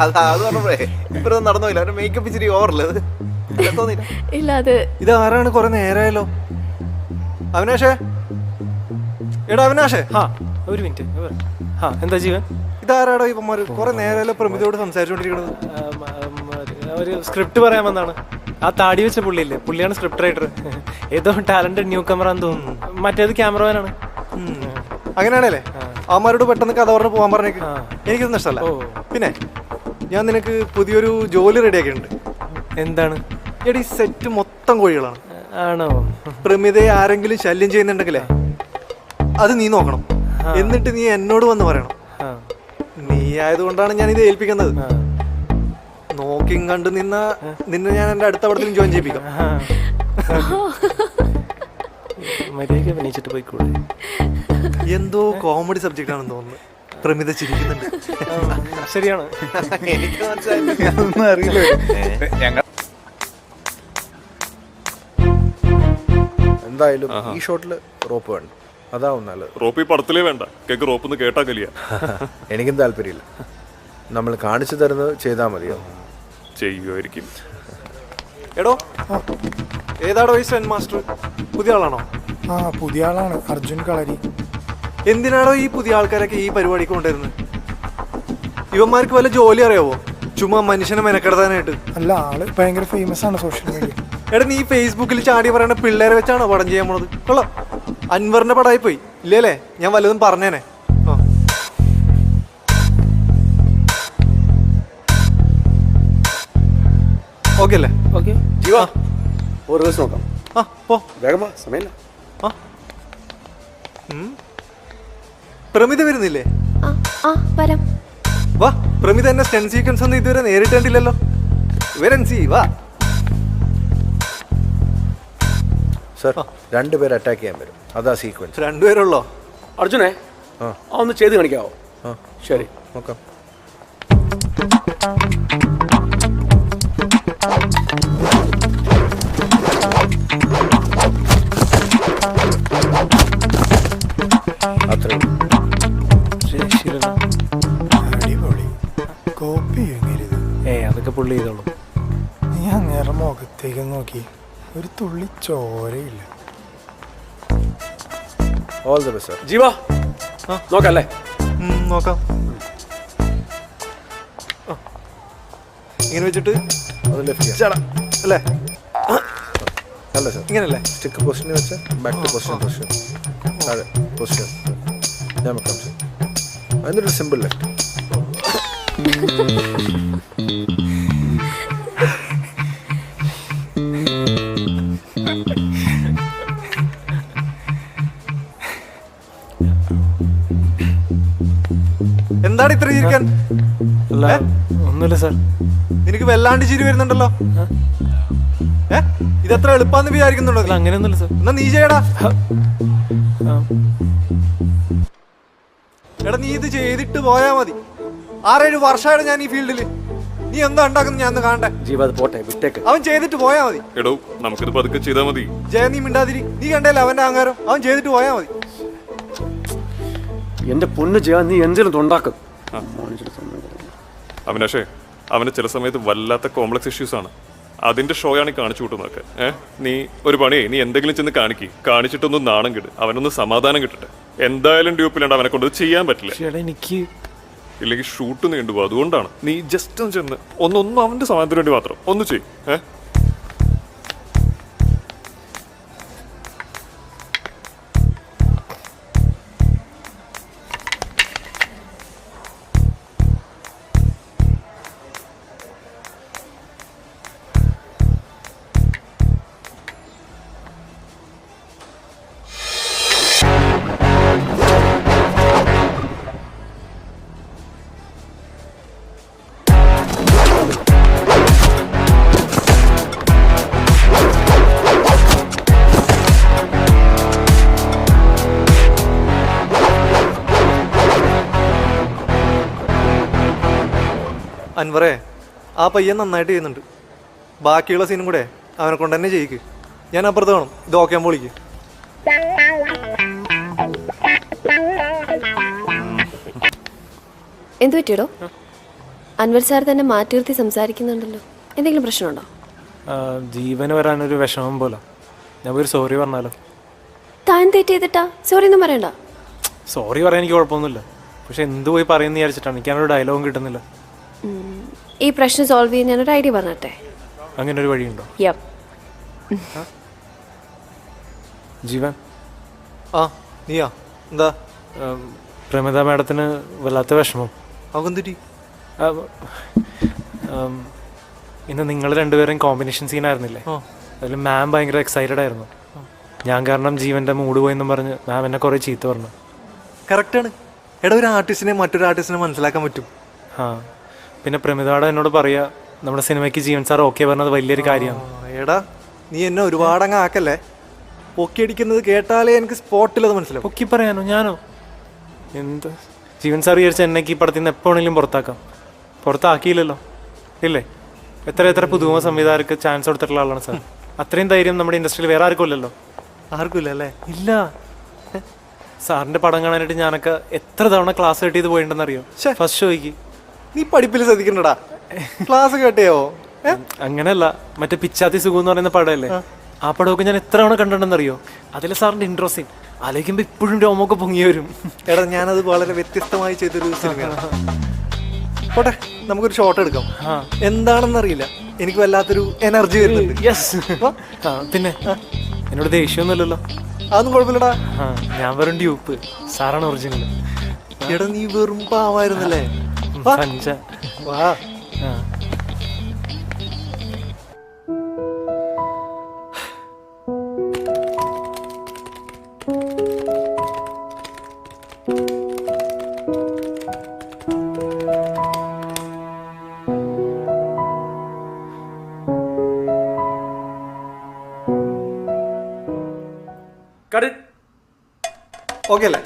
അത് പറഞ്ഞപ്പോഴേ ഇപ്പൊ നടന്നില്ല. അവരുടെ മേക്കപ്പ് ഇച്ചിരി ഓവറല്ലേ? ഇല്ല, അത് ഇതാരാണ്? കൊറേ നേരമായല്ലോ. അവിനാഷേ, എടാ അവിനാഷേ. ഒരു മിനിറ്റ്. എന്താ ജീവൻ? ഇതാരാടോ ഇവന്മാര്? കൊറേ നേരമല്ലോ പ്രമിതയോട് സംസാരിച്ചോണ്ടിരിക്കണത്. ഒരു സ്ക്രിപ്റ്റ് പറയാൻ വന്നാണ്. ആ താടി വെച്ച പുള്ളിയില്ലേ, പുള്ളിയാണ് സ്ക്രിപ്റ്റ് റൈറ്റർ. ഏതോ ടാലന്റഡ് ന്യൂ കമറാന്ന് തോന്നുന്നു. മറ്റേത് ക്യാമറമാനാണ്. അങ്ങനെയാണല്ലേ? അവന്മാരോട് പെട്ടെന്ന് കഥ പറഞ്ഞ് പോകാൻ പറഞ്ഞേക്ക്. എനിക്കൊന്നും ഇഷ്ടമല്ല. പിന്നെ ഞാൻ നിനക്ക് പുതിയൊരു ജോലി റെഡിയാക്കിയിട്ടുണ്ട്. എന്താണ്? എടി സെറ്റ് മൊത്തം കോഴികളാണ്. ആണോ? പ്രമിതയെ ആരെങ്കിലും ശല്യം ചെയ്യുന്നുണ്ടെങ്കിലേ അത് നീ നോക്കണം. എന്നിട്ട് നീ എന്നോട് വന്ന് പറയണം. നീ ആയതുകൊണ്ടാണ് ഞാൻ ഇത് ഏൽപ്പിക്കുന്നത്. നോക്കിയും കണ്ട് നിന്നെ ഞാൻ എന്റെ അടുത്ത പടത്തിലും ജോയിൻ ചെയ്യിപ്പിക്കാം. മര്യാദയ്ക്ക് അഭിനയിച്ചിട്ട് പോയിക്കൂടെ? എന്തോ കോമഡി സബ്ജക്റ്റ് ആണെന്ന് തോന്നുന്നു. പ്രമിത ചിരിക്കുന്നുണ്ട്. ശരിയാണ്. എനിക്ക് മനസ്സിലായില്ല, അറിയില്ല. എന്തായാലും ഈ ഷോട്ടില് റോപ്പ് വേണ്ട. അതാവും നല്ലത്. റോപ്പ് ഈ പടത്തിലേ വേണ്ട. കേക്ക് റോപ്പ് കേട്ടാ കലിയ. എനിക്കും താല്പര്യമില്ല. നമ്മൾ കാണിച്ചു തരുന്നത് ചെയ്താൽ മതിയോ? ചെയ്യുമായിരിക്കും. എടോ, ഏതാടോ ഈ സെൻ മാസ്റ്റർ? പുതിയ ആളാണോ? പുതിയ ആളാണ്, അർജുൻ കളരി. എന്തിനാണോ ഈ പുതിയ ആൾക്കാരൊക്കെ ഈ പരിപാടിക്ക് കൊണ്ടുവരുന്നത്? ഇവന്മാർക്ക് വല്ല ജോലി അറിയാവോ? ചുമ്മാ മനുഷ്യനെ മെനക്കെടുത്താനായിട്ട്. അല്ല, ആള് ഭയങ്കര ഫേമസ് ആണ് സോഷ്യൽ മീഡിയ. എടാ, നീ ഫേസ്ബുക്കിൽ ചാടി പറയണ പിള്ളേരെ വെച്ചാണോ പടം ചെയ്യാൻ പോണത്? കൊള്ളാം. അൻവറിന്റെ പടമായി പോയി ഇല്ലേ? ഞാൻ വല്ലതും പറഞ്ഞേനെ. ഓക്കെ അല്ലേ? ഓക്കെ. ജീവാ, ഒരു ദിവസം നോക്കാം. പോ വേഗം വാ, സമയമില്ല. പ്രമിത വരുന്നില്ലേ? വരാം. വാ. പ്രമിത എന്നെ സ്റ്റെൻ സീക്വൻസ് ഒന്നും ഇതുവരെ നേരിട്ട് കണ്ടില്ലല്ലോ. വരൻസി വാ. സർ, രണ്ടുപേർ അറ്റാക്ക് ചെയ്യാൻ വരും. അതാ സീക്വൻസ്. രണ്ടുപേരുള്ളോ? അർജുനെ, ഒന്ന് ചെയ്ത് കാണിക്കാവോ? ശരി, നോക്കാം. അടിപൊളി. കോപ്പി എങ്ങനെയത്? അതൊക്കെ പുള്ളി ചെയ്തോളൂ. നീ അങ്ങേറെ മുഖത്തേക്ക് നോക്കി, ഒരു തുള്ളി ചോരയില്ല. All the best sir. ജീവാ, നോക്കല്ലേ? നോക്കാം. ഇങ്ങനെ വെച്ചിട്ട് അത് ലെഫ്റ്റ് അല്ലേ? അല്ല സർ, ഇങ്ങനല്ലേ? സ്റ്റിക്ക് പൊസിഷനിൽ വെച്ച് ബാക്ക് ടു പൊസിഷൻ. അതെ, പൊസിഷൻ. ഞാൻ വെക്കാം സർ. അതിനൊരു സിമ്പിൾ ലെഫ്റ്റ്. എന്താണ് ഇത്ര ചിരിക്കാൻ? ഒന്നുമില്ല സാർ. നിനക്ക് വല്ലാണ്ട് ചിരി വരുന്നുണ്ടല്ലോ. ഇതെത്ര എളുപ്പാന്ന് വിചാരിക്കുന്നുണ്ടോ? അങ്ങനെയൊന്നുമില്ല സാർ. എന്നാ നീ ചെയ്യടാ. എടാ, നീ ഇത് ചെയ്തിട്ട് പോയാ മതി. 6-7 വർഷമാണ് ഞാൻ ഈ ഫീൽഡില്. നീ എന്താ ഉണ്ടാക്കുന്നത് ഞാൻ കാണട്ടെ. പോട്ടെ, വിട്ടേക്ക്. അവൻ ചെയ്തിട്ട് പോയാ മതി. എടോ, നമുക്കിത് പതുക്കെ ചെയ്താൽ മതി. ജയ, നീ മിണ്ടാതിരി. നീ കണ്ടല്ലേ അവന്റെ അഹങ്കാരം? അവൻ ചെയ്തിട്ട് പോയാ മതി. എന്റെ പൊന്ന് ചെയ്യാൻ നീ എന്തെങ്കിലും ഉണ്ടാക്കും. അവിനാഷേ, അവന് ചില സമയത്ത് വല്ലാത്ത കോംപ്ലക്സ് ഇഷ്യൂസ് ആണ്. അതിന്റെ ഷോയാണ് കാണിച്ചു കൂട്ടുന്നതൊക്കെ. നീ ഒരു പണിയെ നീ എന്തെങ്കിലും ചെന്ന് കാണിച്ചിട്ടൊന്നും നാണം കിട്ടും. അവനൊന്ന് സമാധാനം കിട്ടട്ടെ. എന്തായാലും ഡ്യൂപ്പിലാണ്ട് അവനെ കൊണ്ട് ചെയ്യാൻ പറ്റില്ല. എനിക്ക് ഇല്ലെങ്കിൽ ഷൂട്ട് നീണ്ടുപോകും. അതുകൊണ്ടാണ് നീ ജസ്റ്റ് ഒന്ന് ചെന്ന് ഒന്നും അവന്റെ സമാധാനത്തിന് വേണ്ടി മാത്രം ഒന്ന് ചെയ്യ്. അൻവറേ, ആ പയ്യൻ നന്നായിട്ട് ചെയ്യുന്നുണ്ട്. ബാക്കിയുള്ള സീനും കൂടെ അവനെ കൊണ്ട് തന്നെ ചെയ്യിക്ക്. ഞാൻ അപ്പുറത്ത് വേണം. ഇത് ഓക്കെ പൊളിക്ക്. എന്തു പറ്റിയടോ? അൻവർ സാർ തന്നെ മാറ്റി നിർത്തി സംസാരിക്കുന്നുണ്ടല്ലോ. എന്തെങ്കിലും പ്രശ്നമുണ്ടോ? ജീവന് വരാനൊരു വിഷമം പോലെ. ഞാൻ ഒരു സോറി പറഞ്ഞാലോ? താൻ തെറ്റ് ചെയ്തിട്ടാ സോറി ഒന്നും പറയണ്ട. സോറി പറയാൻ എനിക്ക് കുഴപ്പമൊന്നുമില്ല, പക്ഷെ എന്ത് പോയി പറയുന്ന വിചാരിച്ചിട്ടാണ്. എനിക്കങ്ങനെ ഡയലോഗും കിട്ടുന്നില്ല. ഈ പ്രശ്നം സോൾവ് ചെയ്യാൻ ഞാനൊരു ഐഡിയ പറഞ്ഞട്ടെ. അങ്ങനെ ഒരു വഴിയുണ്ടോ? യപ്പ്. ജീവൻ, ആ നീയാ? എന്താ? പ്രമിത മാഡത്തിന് വല്ലാത്ത വിഷമം. അവന്തിരി ഇന്ന് നിങ്ങൾ രണ്ടുപേരും കോമ്പിനേഷൻ സീനായിരുന്നില്ലേ? അതിൽ മാം ഭയങ്കര എക്സൈറ്റഡ് ആയിരുന്നു. ഞാൻ കാരണം ജീവന്റെ മൂഡ് പോയെന്നും പറഞ്ഞ് മാം എന്നെ കുറേ ചീത്ത പറഞ്ഞു. കറക്റ്റാണ്. എടാ, ഒരു ആർട്ടിസ്റ്റിനെ മറ്റൊരു ആർട്ടിസ്റ്റിനെ മനസ്സിലാക്കാൻ പറ്റും. ആ, പിന്നെ പ്രമിതയുടെ എന്നോട് പറയാ നമ്മുടെ സിനിമയ്ക്ക് ജീവൻ സാർ ഓക്കെ പറഞ്ഞത് വലിയൊരു കാര്യമാണ്. എടാ, നീ എന്നെ ഒരുപാടങ്ങ് ആക്കല്ലേ. പൊക്കി അടിക്കുന്നത് കേട്ടാലേ എനിക്ക് സ്പോട്ടിലത് മനസ്സിലാവും. പൊക്കി പറയാനോ? ഞാനോ? എന്ത് ജീവൻ സാർ വിചാരിച്ച എന്നേക്ക് ഈ പടത്തിൽ നിന്ന് എപ്പോഴെങ്കിലും പുറത്താക്കാം. പുറത്താക്കിയില്ലല്ലോ, ഇല്ലേ? എത്ര പുതുമ സംവിധായകർക്ക് ചാൻസ് കൊടുത്തിട്ടുള്ള ആളാണ് സാർ. അത്രയും ധൈര്യം നമ്മുടെ ഇൻഡസ്ട്രിയിൽ വേറെ ആർക്കും ഇല്ലല്ലോ. ആർക്കും ഇല്ല അല്ലേ? ഇല്ല. സാറിന്റെ പടം കാണാനായിട്ട് ഞാനൊക്കെ എത്ര തവണ ക്ലാസ് കട്ട് ചെയ്ത് പോയിട്ടുണ്ടെന്നറിയോ? ഫസ്റ്റ് ഷോയ്ക്ക്. നീ പഠിപ്പിൽ ശ്രദ്ധിക്കണ്ടടാ. ക്ലാസ് കേട്ടയോ? അങ്ങനെയല്ല, മറ്റേ പിച്ചാത്തി സുഖം എന്ന് പറയുന്ന പടമല്ലേ, ആ പടമൊക്കെ ഞാൻ എത്ര തവണ കണ്ടിട്ടുണ്ടെന്നറിയോ? അതിൽ സാറിന്റെ ഇൻട്രോ സീൻ ആലോചിക്കുമ്പോ ഇപ്പോഴും രോമൊക്കെ പൊങ്ങി വരും. എടാ, ഞാനത് വളരെ വ്യത്യസ്തമായി ചെയ്തൊരു സിനിമയാണ്. പോട്ടെ, നമുക്കൊരു ഷോട്ട് എടുക്കാം. എന്താണെന്നറിയില്ല, എനിക്ക് വല്ലാത്തൊരു എനർജി വരുന്നുണ്ട്. യെസ്. പിന്നെ എന്നോട് ദേഷ്യമൊന്നുമില്ലല്ലോ? അതൊന്നും കുഴപ്പമില്ലടാ. ഞാൻ വെറും ഡ്യൂപ്പ്, സാറാണ് ഒറിജിനൽ. എടാ, നീ വെറും പാവായിരുന്നല്ലേ. സഞ്ജ വാ. Cut it. ഓക്കെ അല്ലേ?